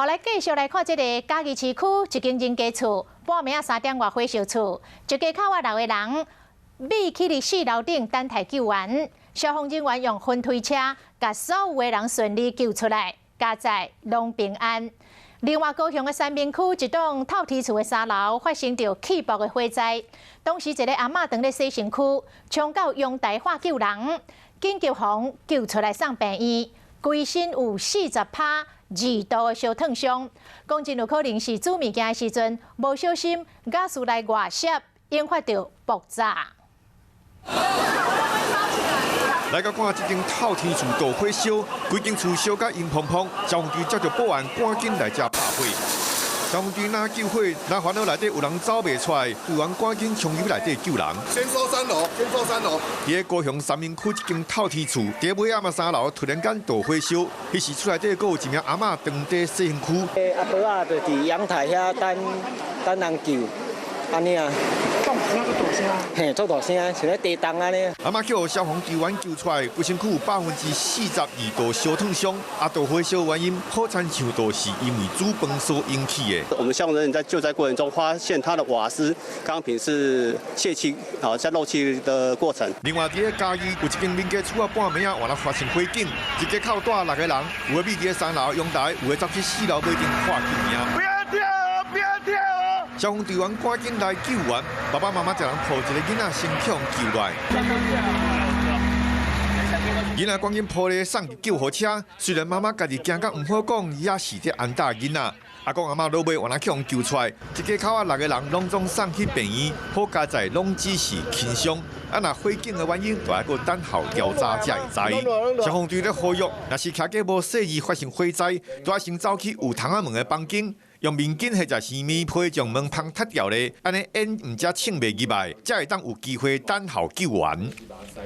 后来继续来看这个嘉义市区一间人家厝，半暝3点外火烧厝，一家口6个人秘去伫4楼顶等待救援。消防人员用分推车，把所有的人顺利救出来，家在拢平安。另外，高雄的三明区一栋透天厝的3楼发生着起爆的火灾，当时一个阿嬷伫咧洗身躯，冲到阳台化救人，紧急房救出来送病院，规身有40%2度的烧烫伤，讲真有可能是煮物件的时阵无小心，驾驶来外泄，引发着爆炸。来到看这间透天厝大火烧，规间厝烧甲阴蓬蓬，消防队接到报案，赶紧来遮拍火。消防队哪救火，哪烦恼内底有人走袂出来，队员赶紧冲入内底救人。先收3楼，先收3楼。伫高雄三明区一间透天厝，伫尾暗3楼突然间大火烧，迄时厝内底阁有一名阿嬷当地洗身躯。阿婆啊，就伫阳台遐等人救，安尼啊。嘿，做大声，像咧地动安尼。阿嬷叫消防队员救出来，规身躯有42%度烧烫伤。大火烧原因好参像都是因为煮饭所引起的。我们消防人员在救灾过程中发现他的瓦斯钢瓶是泄气，在漏气的过程。另外，伫嘉义有一间民家厝啊，半暝换来发生火警，一家口住6个人，有的秘伫3楼阳台，有的走去4楼买顶看救命。不要跳！不要跳！消防队员赶紧来救援，爸爸妈妈一人抱一个囡仔先去救来。囡仔赶紧抱咧送去救护车，虽然妈妈家己惊甲唔好讲，也是在安大囡仔。阿公阿妈落尾换来去救出来，一家口6个人拢总送去病院，好家在拢只是轻伤。若火警的原因，就要搁等候调查才会知。消防队咧呼吁，若是徛过无细意发生火灾，就要先走去有窗仔门的房间。用面巾或者生米皮将门窗踢掉咧，安尼烟唔则清袂入来，才会当有机会等候救援。